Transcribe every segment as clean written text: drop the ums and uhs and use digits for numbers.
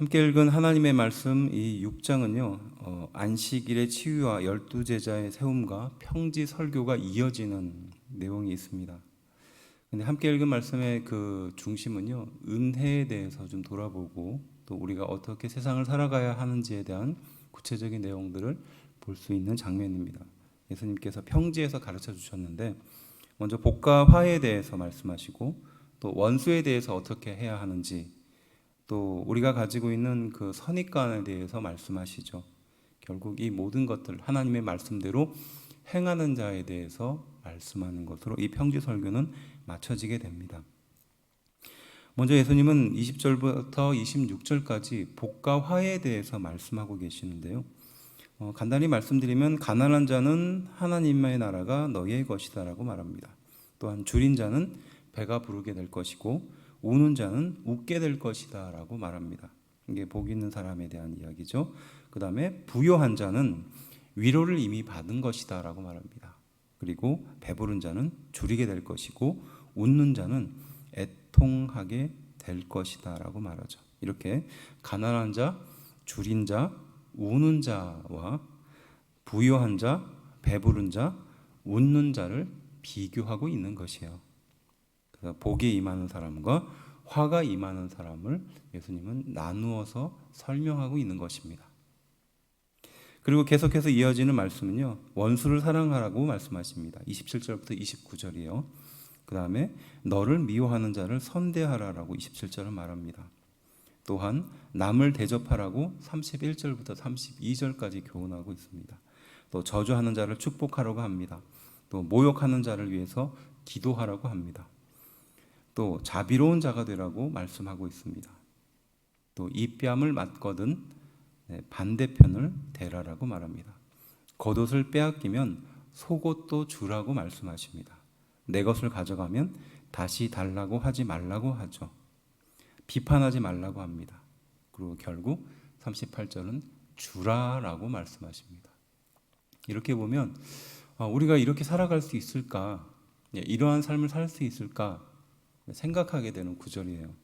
함께 읽은 하나님의 말씀 이 6장은요. 안식일의 치유와 12제자의 세움과 평지 설교가 이어지는 내용이 있습니다. 근데 함께 읽은 말씀의 그 중심은요. 은혜에 대해서 좀 돌아보고 또 우리가 어떻게 세상을 살아가야 하는지에 대한 구체적인 내용들을 볼 수 있는 장면입니다. 예수님께서 평지에서 가르쳐 주셨는데 먼저 복과 화에 대해서 말씀하시고 또 원수에 대해서 어떻게 해야 하는지 또 우리가 가지고 있는 그 선입관에 대해서 말씀하시죠. 결국 이 모든 것들 하나님의 말씀대로 행하는 자에 대해서 말씀하는 것으로 이 평지 설교는 맞춰지게 됩니다. 먼저 예수님은 20절부터 26절까지 복과 화에 대해서 말씀하고 계시는데요. 간단히 말씀드리면 가난한 자는 하나님의 나라가 너희의 것이다라고 말합니다. 또한 줄인 자는 배가 부르게 될 것이고 우는 자는 웃게 될 것이다 라고 말합니다. 이게 복 있는 사람에 대한 이야기죠. 그 다음에 부요한 자는 위로를 이미 받은 것이다 라고 말합니다. 그리고 배부른 자는 줄이게 될 것이고 웃는 자는 애통하게 될 것이다 라고 말하죠. 이렇게 가난한 자, 줄인 자, 우는 자와 부요한 자, 배부른 자, 웃는 자를 비교하고 있는 것이에요. 그래서 복이 임하는 사람과 화가 임하는 사람을 예수님은 나누어서 설명하고 있는 것입니다. 그리고 계속해서 이어지는 말씀은요. 원수를 사랑하라고 말씀하십니다. 27절부터 29절이에요. 그 다음에 너를 미워하는 자를 선대하라라고 27절은 말합니다. 또한 남을 대접하라고 31절부터 32절까지 교훈하고 있습니다. 또 저주하는 자를 축복하라고 합니다. 또 모욕하는 자를 위해서 기도하라고 합니다. 또 자비로운 자가 되라고 말씀하고 있습니다. 또 이 뺨을 맞거든 반대편을 대라라고 말합니다. 겉옷을 빼앗기면 속옷도 주라고 말씀하십니다. 내 것을 가져가면 다시 달라고 하지 말라고 하죠. 비판하지 말라고 합니다. 그리고 결국 38절은 주라라고 말씀하십니다. 이렇게 보면 우리가 이렇게 살아갈 수 있을까? 이러한 삶을 살 수 있을까? 생각하게 되는 구절이에요.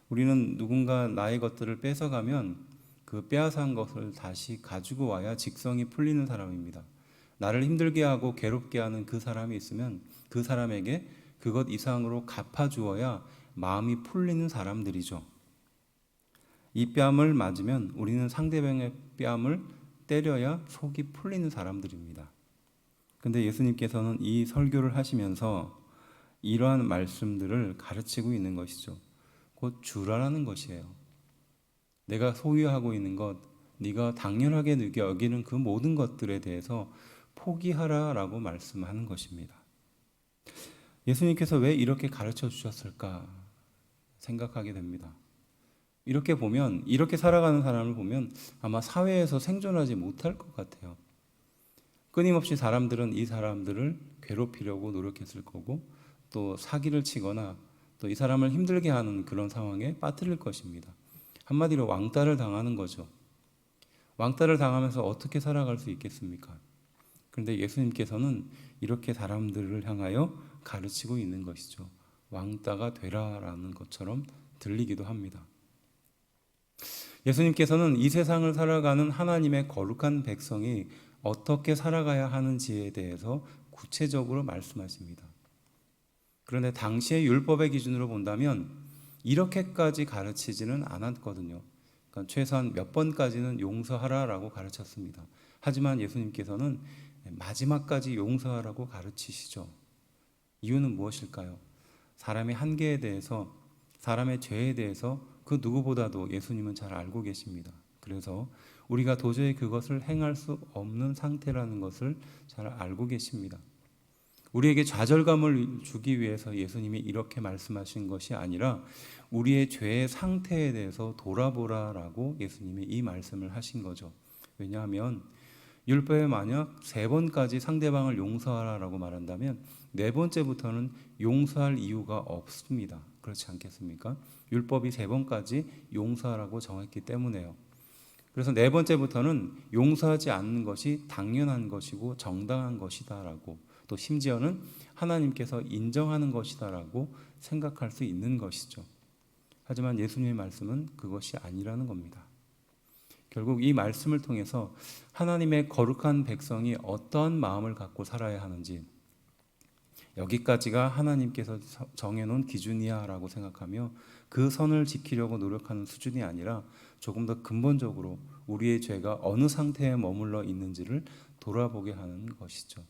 우리는 누군가 나의 것들을 뺏어가면 그 빼앗은 것을 다시 가지고 와야 직성이 풀리는 사람입니다. 나를 힘들게 하고 괴롭게 하는 그 사람이 있으면 그 사람에게 그것 이상으로 갚아주어야 마음이 풀리는 사람들이죠. 이 뺨을 맞으면 우리는 상대방의 뺨을 때려야 속이 풀리는 사람들입니다. 근데 예수님께서는 이 설교를 하시면서 이러한 말씀들을 가르치고 있는 것이죠. 곧 주라라는 것이에요. 내가 소유하고 있는 것, 네가 당연하게 여기는 그 모든 것들에 대해서 포기하라라고 말씀하는 것입니다. 예수님께서 왜 이렇게 가르쳐 주셨을까 생각하게 됩니다. 이렇게 보면, 이렇게 살아가는 사람을 보면 아마 사회에서 생존하지 못할 것 같아요. 끊임없이 사람들은 이 사람들을 괴롭히려고 노력했을 거고 또 사기를 치거나 또 이 사람을 힘들게 하는 그런 상황에 빠뜨릴 것입니다. 한마디로 왕따를 당하는 거죠. 왕따를 당하면서 어떻게 살아갈 수 있겠습니까? 그런데 예수님께서는 이렇게 사람들을 향하여 가르치고 있는 것이죠. 왕따가 되라라는 것처럼 들리기도 합니다. 예수님께서는 이 세상을 살아가는 하나님의 거룩한 백성이 어떻게 살아가야 하는지에 대해서 구체적으로 말씀하십니다. 그런데 당시의 율법의 기준으로 본다면 이렇게까지 가르치지는 않았거든요. 그러니까 최소한 몇 번까지는 용서하라라고 가르쳤습니다. 하지만 예수님께서는 마지막까지 용서하라고 가르치시죠. 이유는 무엇일까요? 사람의 한계에 대해서, 사람의 죄에 대해서 그 누구보다도 예수님은 잘 알고 계십니다. 그래서 우리가 도저히 그것을 행할 수 없는 상태라는 것을 잘 알고 계십니다. 우리에게 좌절감을 주기 위해서 예수님이 이렇게 말씀하신 것이 아니라 우리의 죄의 상태에 대해서 돌아보라라고 예수님이 이 말씀을 하신 거죠. 왜냐하면 율법에 만약 3번까지 상대방을 용서하라라고 말한다면 4번째부터는 용서할 이유가 없습니다. 그렇지 않겠습니까? 율법이 3번까지 용서하라고 정했기 때문에요. 그래서 4번째부터는 용서하지 않는 것이 당연한 것이고 정당한 것이다라고 또 심지어는 하나님께서 인정하는 것이다라고 생각할 수 있는 것이죠. 하지만 예수님의 말씀은 그것이 아니라는 겁니다. 결국 이 말씀을 통해서 하나님의 거룩한 백성이 어떠한 마음을 갖고 살아야 하는지, 여기까지가 하나님께서 정해놓은 기준이야 라고 생각하며 그 선을 지키려고 노력하는 수준이 아니라 조금 더 근본적으로 우리의 죄가 어느 상태에 머물러 있는지를 돌아보게 하는 것이죠.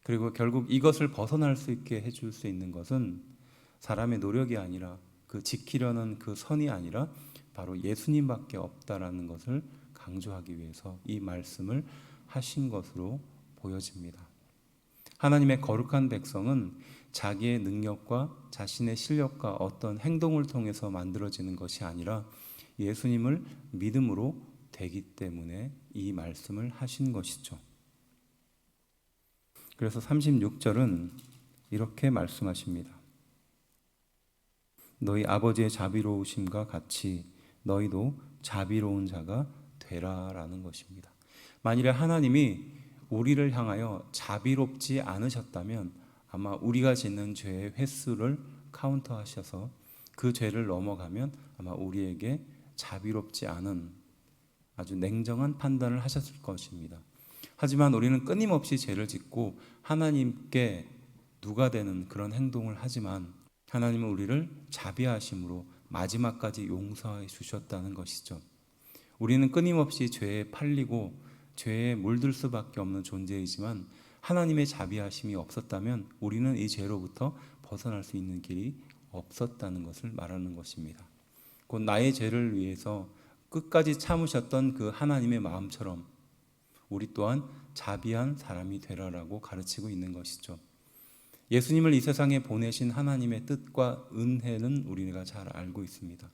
그리고 결국 이것을 벗어날 수 있게 해줄 수 있는 것은 사람의 노력이 아니라, 그 지키려는 그 선이 아니라 바로 예수님밖에 없다라는 것을 강조하기 위해서 이 말씀을 하신 것으로 보여집니다. 하나님의 거룩한 백성은 자기의 능력과 자신의 실력과 어떤 행동을 통해서 만들어지는 것이 아니라 예수님을 믿음으로 되기 때문에 이 말씀을 하신 것이죠. 그래서 36절은 이렇게 말씀하십니다. 너희 아버지의 자비로우심과 같이 너희도 자비로운 자가 되라라는 것입니다. 만일에 하나님이 우리를 향하여 자비롭지 않으셨다면 아마 우리가 짓는 죄의 횟수를 카운터하셔서 그 죄를 넘어가면 아마 우리에게 자비롭지 않은 아주 냉정한 판단을 하셨을 것입니다. 하지만 우리는 끊임없이 죄를 짓고 하나님께 누가 되는 그런 행동을 하지만 하나님은 우리를 자비하심으로 마지막까지 용서해 주셨다는 것이죠. 우리는 끊임없이 죄에 팔리고 죄에 물들 수밖에 없는 존재이지만 하나님의 자비하심이 없었다면 우리는 이 죄로부터 벗어날 수 있는 길이 없었다는 것을 말하는 것입니다. 곧 나의 죄를 위해서 끝까지 참으셨던 그 하나님의 마음처럼 우리 또한 자비한 사람이 되라라고 가르치고 있는 것이죠. 예수님을 이 세상에 보내신 하나님의 뜻과 은혜는 우리가 잘 알고 있습니다.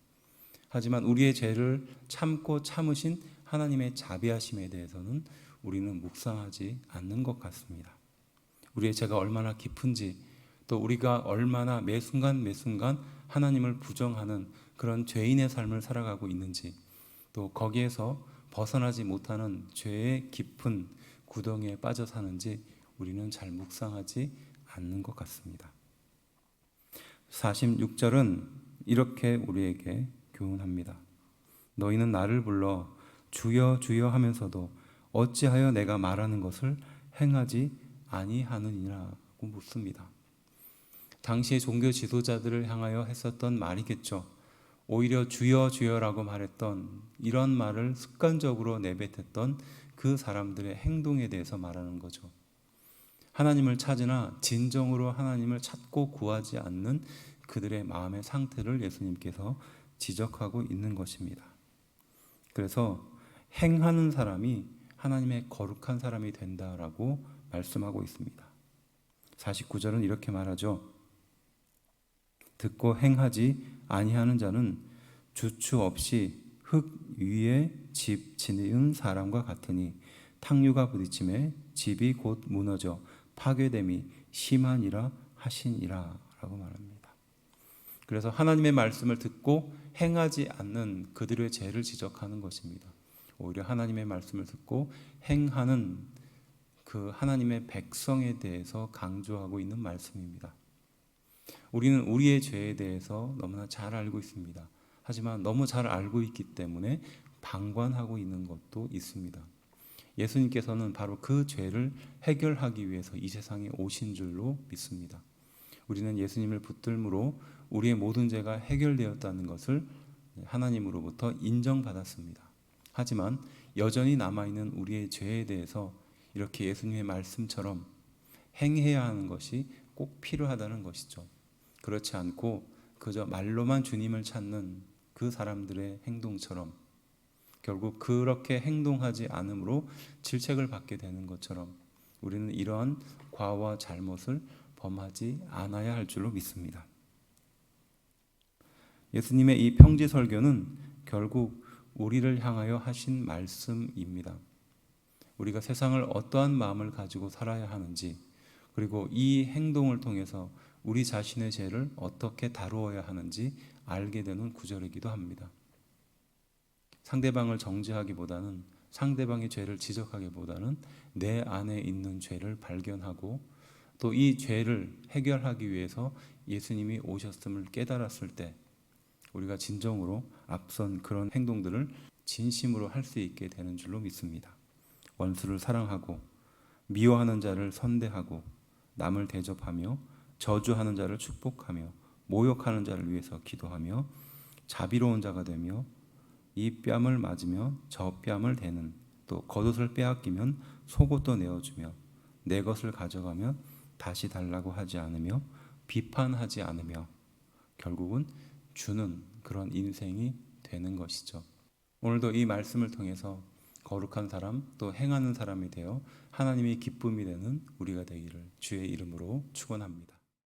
하지만 우리의 죄를 참고 참으신 하나님의 자비하심에 대해서는 우리는 묵상하지 않는 것 같습니다. 우리의 죄가 얼마나 깊은지, 또 우리가 얼마나 매 순간 하나님을 부정하는 그런 죄인의 삶을 살아가고 있는지, 또 거기에서 벗어나지 못하는 죄의 깊은 구덩이에 빠져 사는지 우리는 잘 묵상하지 않는 것 같습니다. 46절은 이렇게 우리에게 교훈합니다. 너희는 나를 불러 주여 주여 하면서도 어찌하여 내가 말하는 것을 행하지 아니하느니라고 묻습니다. 당시의 종교 지도자들을 향하여 했었던 말이겠죠. 오히려 주여 주여라고 말했던, 이런 말을 습관적으로 내뱉었던 그 사람들의 행동에 대해서 말하는 거죠. 하나님을 찾으나 진정으로 하나님을 찾고 구하지 않는 그들의 마음의 상태를 예수님께서 지적하고 있는 것입니다. 그래서 행하는 사람이 하나님의 거룩한 사람이 된다라고 말씀하고 있습니다. 49절은 이렇게 말하죠. 듣고 행하지 아니하는 자는 주추 없이 흙 위에 집 지은 사람과 같으니 탕류가 부딪힘에 집이 곧 무너져 파괴됨이 심하니라 하시니라 라고 말합니다. 그래서 하나님의 말씀을 듣고 행하지 않는 그들의 죄를 지적하는 것입니다. 오히려 하나님의 말씀을 듣고 행하는 그 하나님의 백성에 대해서 강조하고 있는 말씀입니다. 우리는 우리의 죄에 대해서 너무나 잘 알고 있습니다. 하지만 너무 잘 알고 있기 때문에 방관하고 있는 것도 있습니다. 예수님께서는 바로 그 죄를 해결하기 위해서 이 세상에 오신 줄로 믿습니다. 우리는 예수님을 붙들므로 우리의 모든 죄가 해결되었다는 것을 하나님으로부터 인정받았습니다. 하지만 여전히 남아있는 우리의 죄에 대해서 이렇게 예수님의 말씀처럼 행해야 하는 것이 꼭 필요하다는 것이죠. 그렇지 않고 그저 말로만 주님을 찾는 그 사람들의 행동처럼 결국 그렇게 행동하지 않으므로 질책을 받게 되는 것처럼 우리는 이러한 과와 잘못을 범하지 않아야 할 줄로 믿습니다. 예수님의 이 평지 설교는 결국 우리를 향하여 하신 말씀입니다. 우리가 세상을 어떠한 마음을 가지고 살아야 하는지, 그리고 이 행동을 통해서 우리 자신의 죄를 어떻게 다루어야 하는지 알게 되는 구절이기도 합니다. 상대방을 정죄하기보다는, 상대방의 죄를 지적하기보다는 내 안에 있는 죄를 발견하고 또 이 죄를 해결하기 위해서 예수님이 오셨음을 깨달았을 때 우리가 진정으로 앞선 그런 행동들을 진심으로 할 수 있게 되는 줄로 믿습니다. 원수를 사랑하고 미워하는 자를 선대하고 남을 대접하며 저주하는 자를 축복하며 모욕하는 자를 위해서 기도하며 자비로운 자가 되며 이 뺨을 맞으며 저 뺨을 대는, 또 겉옷을 빼앗기면 속옷도 내어주며 내 것을 가져가면 다시 달라고 하지 않으며 비판하지 않으며 결국은 주는 그런 인생이 되는 것이죠. 오늘도 이 말씀을 통해서 거룩한 사람, 또 행하는 사람이 되어 하나님이 기쁨이 되는 우리가 되기를 주의 이름으로 축원합니다.